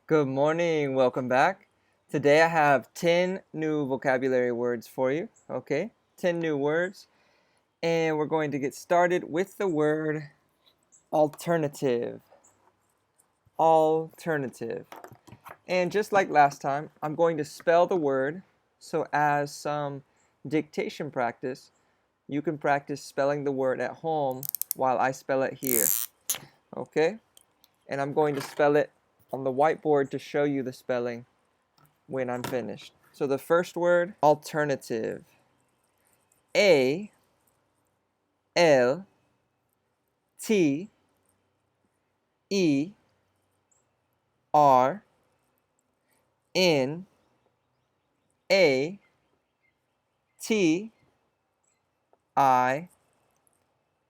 Good morning, welcome back. Today I have 10 new vocabulary words for you, okay? 10 new words, and we're going to get started with the word alternative. Alternative. And just like last time, I'm going to spell the word, so as some dictation practice, you can practice spelling the word at home while I spell it here, okay? And I'm going to spell it on the whiteboard to show you the spelling when I'm finished. So the first word, alternative. A L T E R N A T I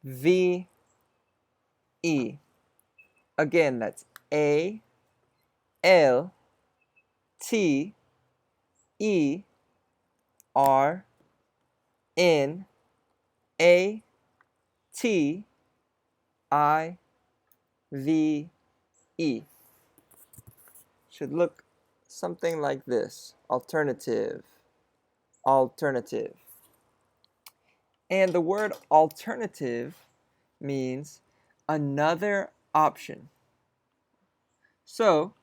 V E. Again, that's A L T E R N A T I V E. Should look something like this. Alternative. Alternative. And the word alternative means another option. So,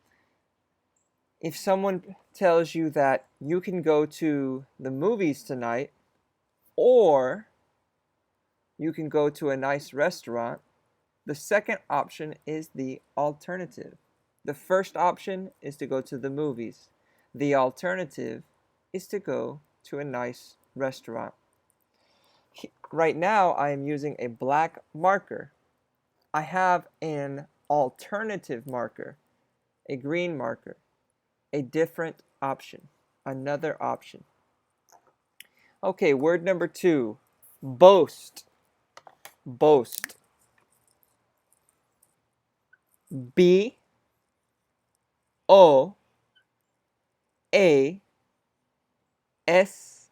if someone tells you that you can go to the movies tonight, or you can go to a nice restaurant, the second option is the alternative. The first option is to go to the movies. The alternative is to go to a nice restaurant. Right now, I am using a black marker. I have an alternative marker, a green marker, a different option, another option. Okay, word number 2, boast. Boast. B O A S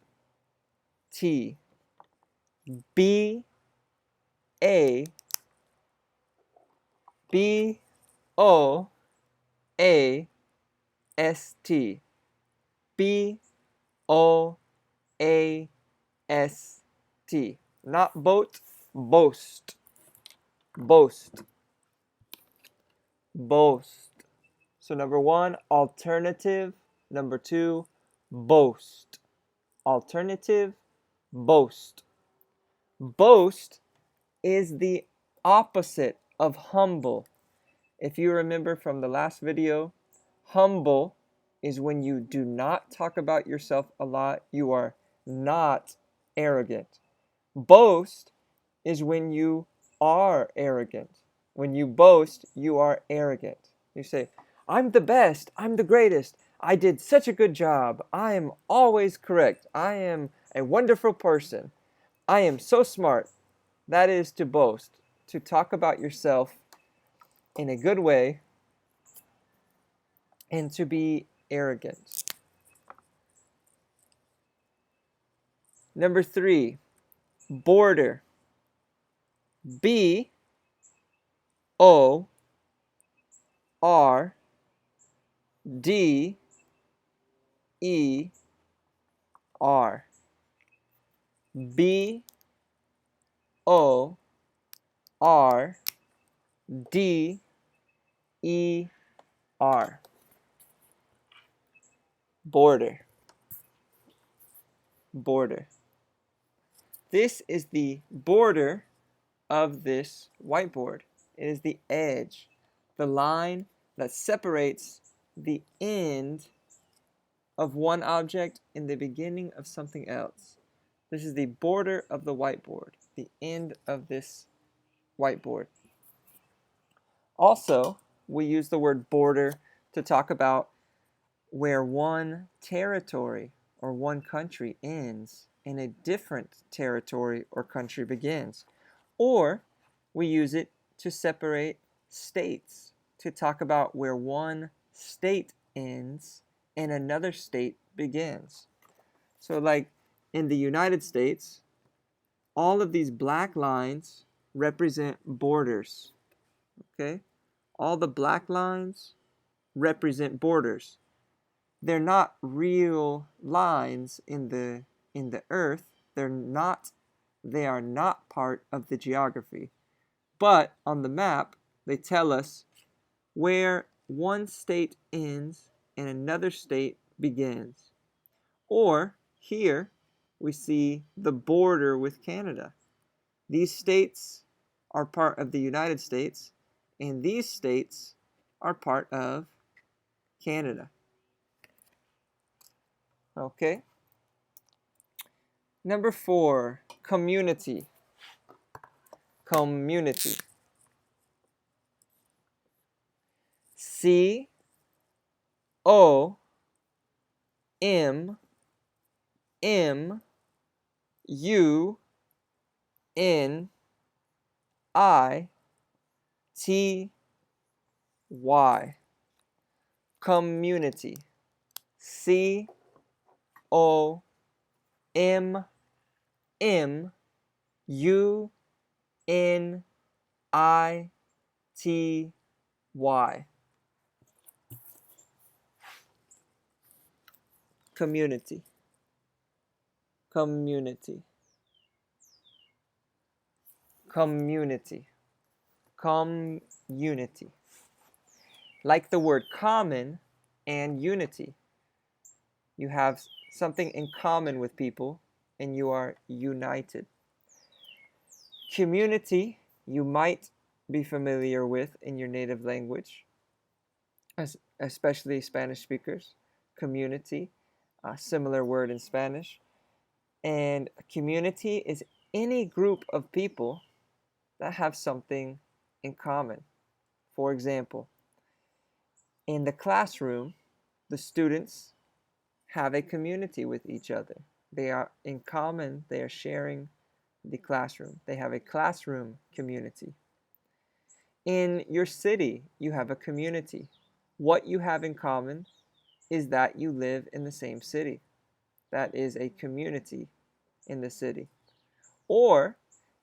T. B A B O A S T. B O A S T. Not boat, boast. Boast. Boast. So number 1, alternative. Number 2, boast. Alternative, boast. Boast is the opposite of humble. If you remember from the last video, humble is when you do not talk about yourself a lot. You are not arrogant. Boast is when you are arrogant. When you boast, you are arrogant. You say, I'm the best, I'm the greatest, I did such a good job, I am always correct, I am a wonderful person, I am so smart. That is to boast, to talk about yourself in a good way, and to be arrogant. Number 3, border. B O R D E R. B O R D E R. Border. Border. This is the border of this whiteboard. It is the edge, the line that separates the end of one object and the beginning of something else. This is the border of the whiteboard, the end of this whiteboard. Also, we use the word border to talk about where one territory or one country ends and a different territory or country begins. Or we use it to separate states, to talk about where one state ends and another state begins. So like in the United States, all of these black lines represent borders, okay? All the black lines represent borders. They're not real lines in the earth. They are not part of the geography. But on the map, they tell us where one state ends and another state begins. Or here we see the border with Canada. These states are part of the United States, and these states are part of Canada. Okay. Number 4, community. Community. C O M M U N I T Y. Community. C O M M U N I T Y. Community. Community. Community. Community. Like the word common and unity. You have something in common with people and you are united. Community, you might be familiar with in your native language, especially Spanish speakers. Community, a similar word in Spanish. And community is any group of people that have something in common. For example, in the classroom, the students have a community with each other. They are in common, they are sharing the classroom. They have a classroom community. In your city, you have a community. What you have in common is that you live in the same city. That is a community in the city. Or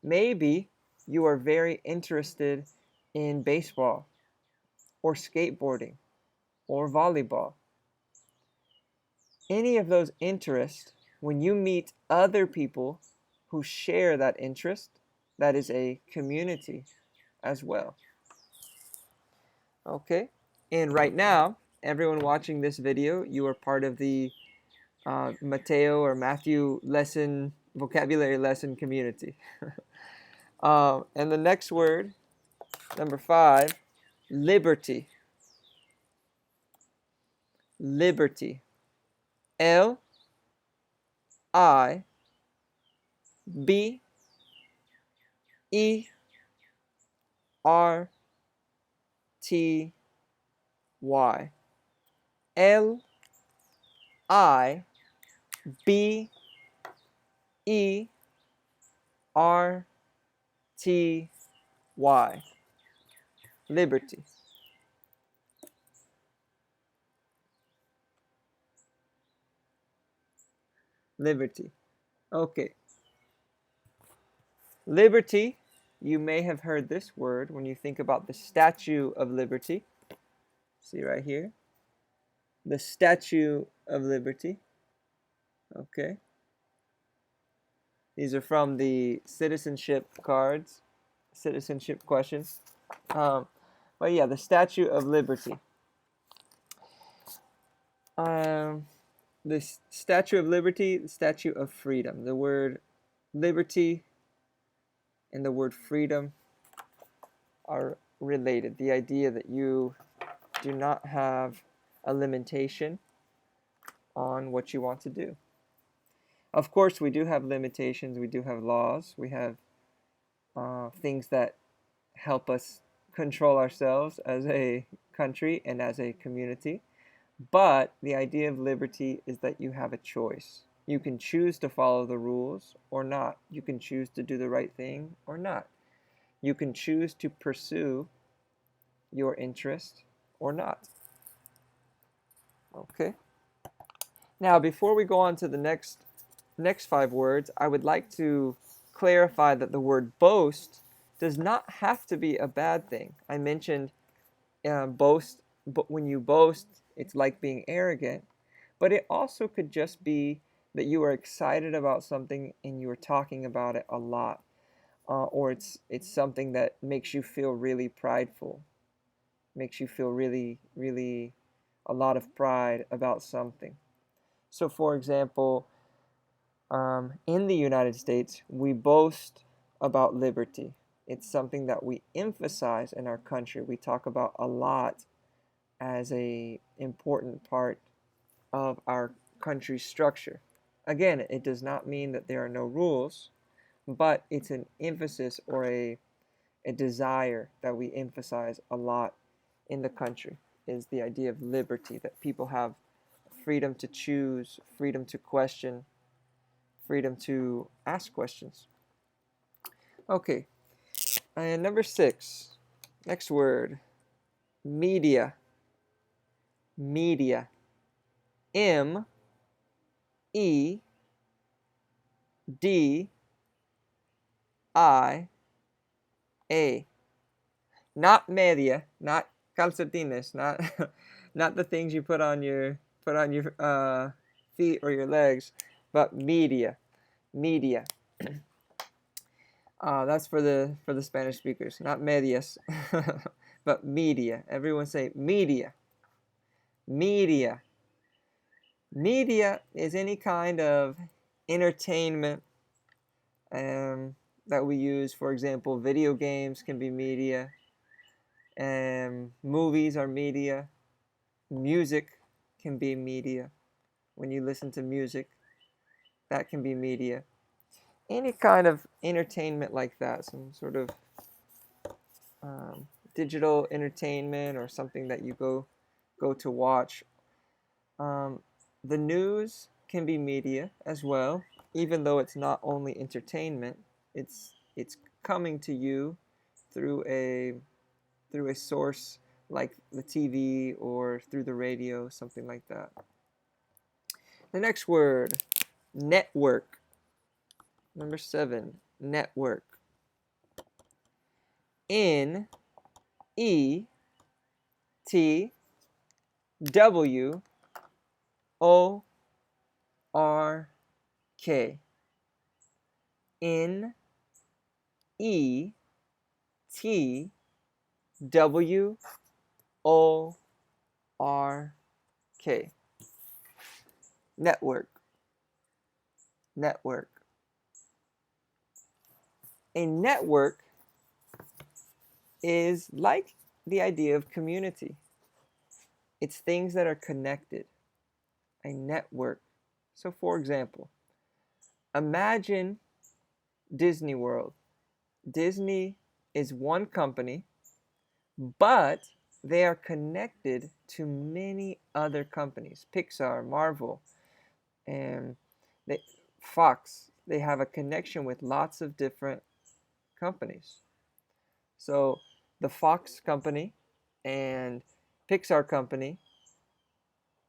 maybe you are very interested in baseball or skateboarding or volleyball. Any of those interests, when you meet other people who share that interest, that is a community as well. Okay, and right now, everyone watching this video, you are part of the Mateo or Matthew lesson, vocabulary lesson community. And the next word, number 5, liberty. Liberty. L I B E R T Y. L I B E R T Y. Liberty. Liberty. Okay. Liberty, you may have heard this word when you think about the Statue of Liberty. See right here. The Statue of Liberty. Okay. These are from the citizenship cards, citizenship questions. But yeah, the Statue of Liberty. The Statue of Liberty, the Statue of Freedom. The word liberty and the word freedom are related. The idea that you do not have a limitation on what you want to do. Of course, we do have limitations. We do have laws. We have things that help us control ourselves as a country and as a community. But the idea of liberty is that you have a choice. You can choose to follow the rules or not. You can choose to do the right thing or not. You can choose to pursue your interest or not. Okay. Now, before we go on to the next 5 words, I would like to clarify that the word boast does not have to be a bad thing. I mentioned boast when you boast, it's like being arrogant. But it also could just be that you are excited about something and you are talking about it a lot, or it's something that makes you feel really prideful, makes you feel really a lot of pride about something. So, for example, in the United States, we boast about liberty. It's something that we emphasize in our country. We talk about a lot as a important part of our country's structure. Again, it does not mean that there are no rules, but it's an emphasis or a desire that we emphasize a lot in the country, is the idea of liberty, that people have freedom to choose, freedom to question, freedom to ask questions. Okay, and number 6, next word, media. Media. M E D I A. Not media, not calcetines, not not the things you put on your feet or your legs, but media. Media. That's for the Spanish speakers, not medias, but media. Everyone say media. Media. Media is any kind of entertainment that we use. For example, video games can be media, and movies are media. Music can be media. When you listen to music, that can be media. Any kind of entertainment like that, some sort of digital entertainment or something that you go to watch. The news can be media as well, even though it's not only entertainment. It's coming to you through a source like the TV or through the radio, something like that. The next word, network. Number 7, network. N E T W O R K. N E T W O R K. Network. Network. A network is like the idea of community. It's things that are connected. A network. So, for example, imagine Disney World. Disney is one company, but they are connected to many other companies. Pixar, Marvel, and Fox. They have a connection with lots of different companies. So the Fox company and Pixar company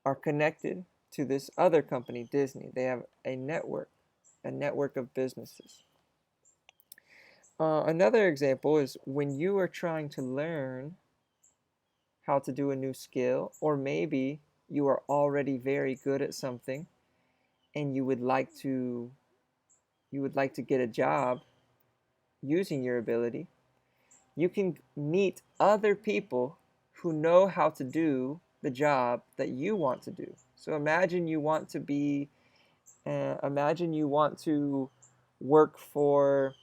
are connected to this other company, Disney. They have a network of businesses. Another example is when you are trying to learn how to do a new skill, or maybe you are already very good at something and you would like to get a job using your ability. You can meet other people who know how to do the job that you want to do. So imagine you want to work for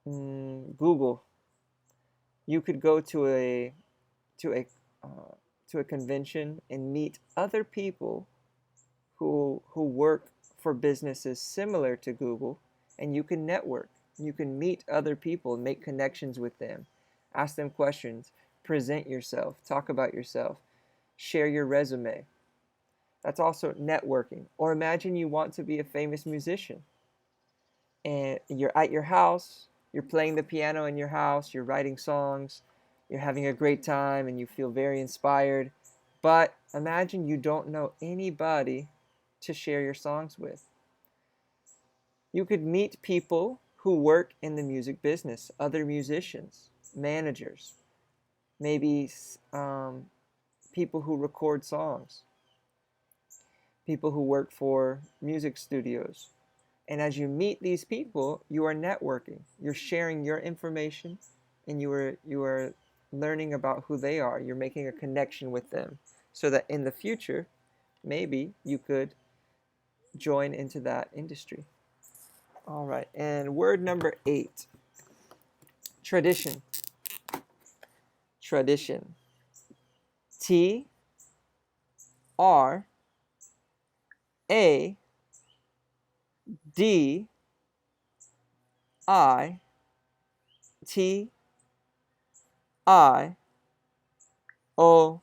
Google. You could go to a to a convention and meet other people who work for businesses similar to Google, and you can network. You can meet other people and make connections with them. Ask them questions, present yourself, talk about yourself, share your resume. That's also networking. Or imagine you want to be a famous musician and you're at your house, you're playing the piano in your house, you're writing songs, you're having a great time and you feel very inspired. But imagine you don't know anybody to share your songs with. You could meet people who work in the music business, other musicians, managers, maybe people who record songs, people who work for music studios. And as you meet these people, you are networking. You're sharing your information, and you are learning about who they are. You're making a connection with them so that in the future, maybe you could join into that industry. All right, and word number 8, tradition. Tradition. T R A D I T I O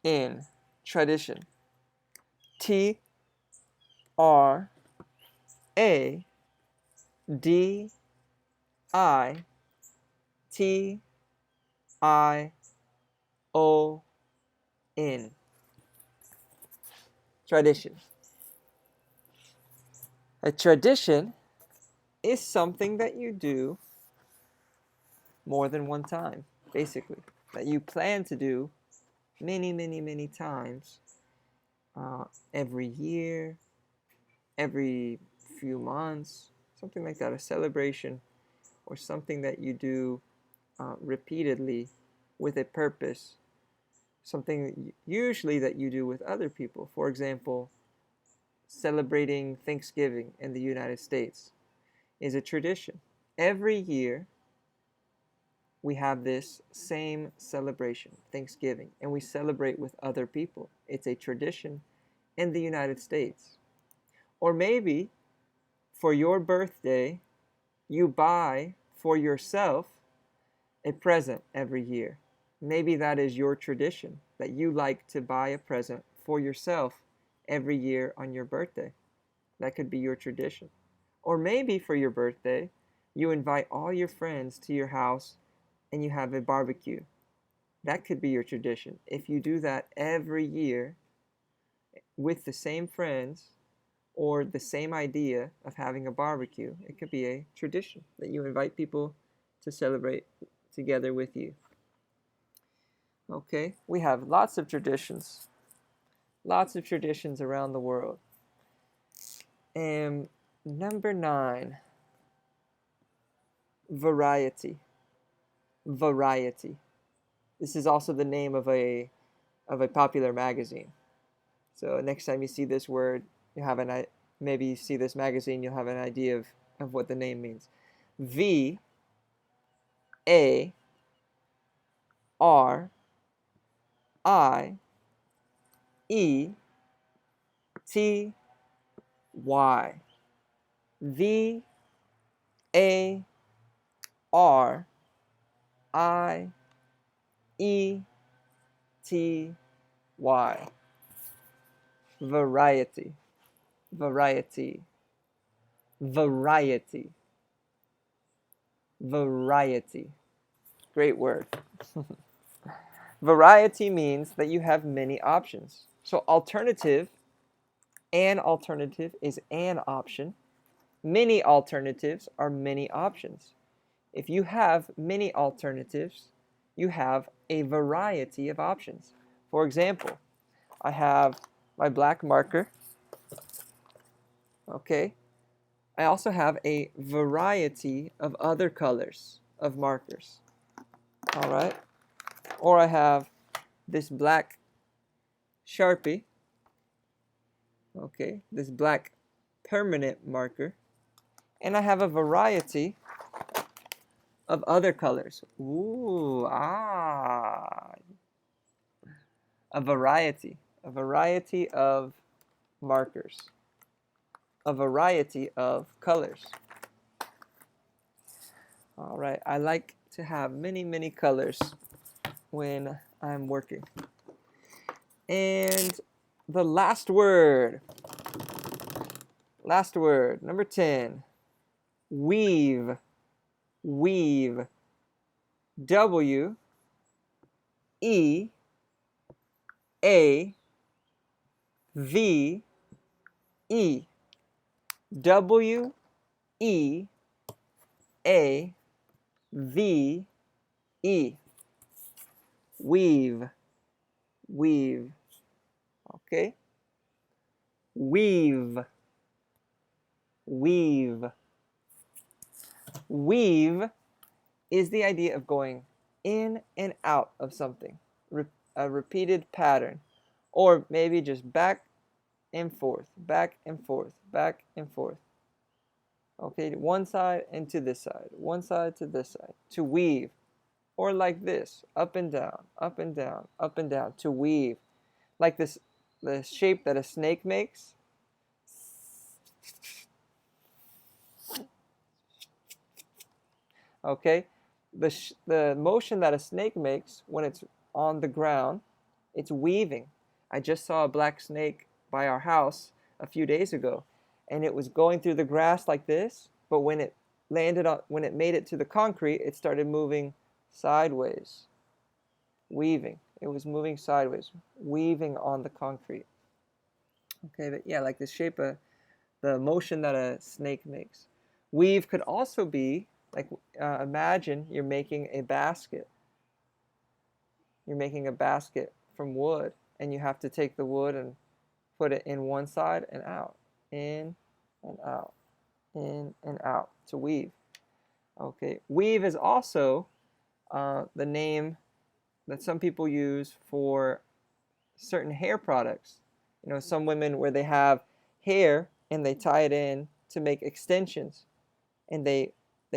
N. Tradition. T R A D I T I O N. Tradition. A tradition is something that you do more than one time, basically, that you plan to do many, many, many times every year, every few months, something like that, a celebration or something that you do repeatedly with a purpose, something usually that you do with other people. For example, celebrating Thanksgiving in the United States is a tradition. Every year, we have this same celebration, Thanksgiving, and we celebrate with other people. It's a tradition in the United States. Or maybe for your birthday, you buy for yourself a present every year. Maybe that is your tradition, that you like to buy a present for yourself every year on your birthday. That could be your tradition. Or maybe for your birthday, you invite all your friends to your house and you have a barbecue. That could be your tradition. If you do that every year with the same friends or the same idea of having a barbecue, it could be a tradition that you invite people to celebrate together with you. Okay, we have lots of traditions around the world. And number 9, variety. Variety. This is also the name of a popular magazine. So next time you see this word, you have maybe you see this magazine, you'll have an idea of what the name means. V A R I E T Y. V A R I E T Y. Variety. Variety. Variety. Variety. Great word. Variety means that you have many options. So alternative, an alternative is an option. Many alternatives are many options. If you have many alternatives, you have a variety of options. For example, I have my black marker. Okay. I also have a variety of other colors of markers. All right. Or I have this black Sharpie. Okay. This black permanent marker. And I have a variety of other colors. Ooh, ah. A variety of markers. A variety of colors. All right, I like to have many, many colors when I'm working. And the last word, number 10, weave. Weave. W E A V E. W E A V E. Weave. weave. Okay? Weave. Weave. Weave is the idea of going in and out of something, a repeated pattern, or maybe just back and forth, back and forth, back and forth. Okay, one side and to this side, one side to this side, to weave, or like this, up and down, up and down, up and down, to weave, like this, the shape that a snake makes. Okay, the motion that a snake makes when it's on the ground, it's weaving. I just saw a black snake by our house a few days ago, and it was going through the grass like this, but when it made it to the concrete, it started moving sideways, weaving. It was moving sideways, weaving on the concrete. Okay, but yeah, like the shape of the motion that a snake makes. Weave could also be like, imagine you're making a basket. You're making a basket from wood, and you have to take the wood and put it in one side and out, in and out, in and out, to weave. Okay, weave is also the name that some people use for certain hair products. You know, some women where they have hair and they tie it in to make extensions, and they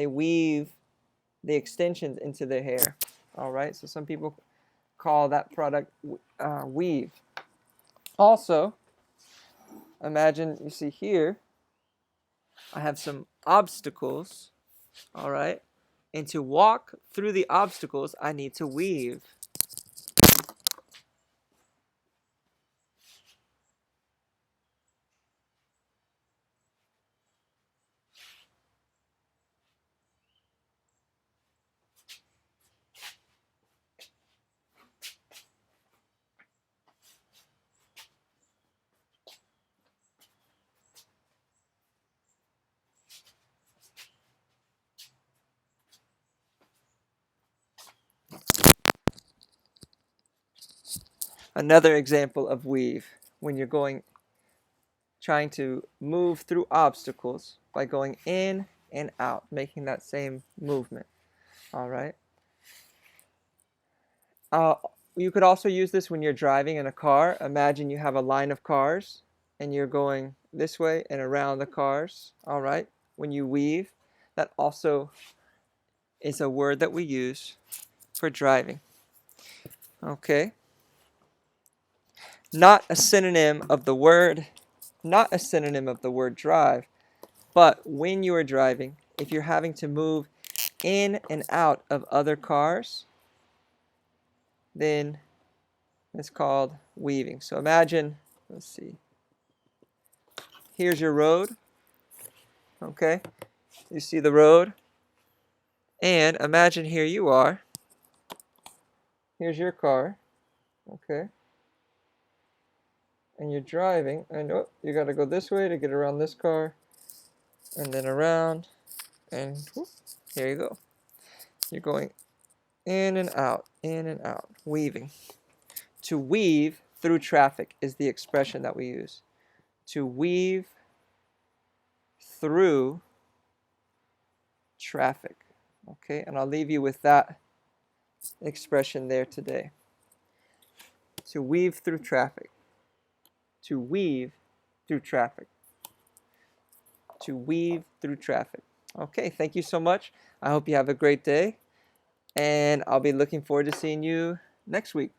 weave the extensions into their hair. All right, so some people call that product weave. Also, imagine you see here, I have some obstacles. All right, and to walk through the obstacles, I need to weave. Another example of weave, when you're trying to move through obstacles by going in and out, making that same movement. All right. You could also use this when you're driving in a car. Imagine you have a line of cars and you're going this way and around the cars. All right. When you weave, that also is a word that we use for driving. Okay. Not a synonym of the word drive, but when you are driving, if you're having to move in and out of other cars, then it's called weaving. So imagine, let's see, here's your road, okay? You see the road, and imagine here you are, here's your car, okay? And you're driving, and oh, you gotta go this way to get around this car, and then around, and whoop, here you go. You're going in and out, weaving. To weave through traffic is the expression that we use. To weave through traffic. Okay, and I'll leave you with that expression there today. To weave through traffic. To weave through traffic. To weave through traffic. Okay, thank you so much. I hope you have a great day, and I'll be looking forward to seeing you next week.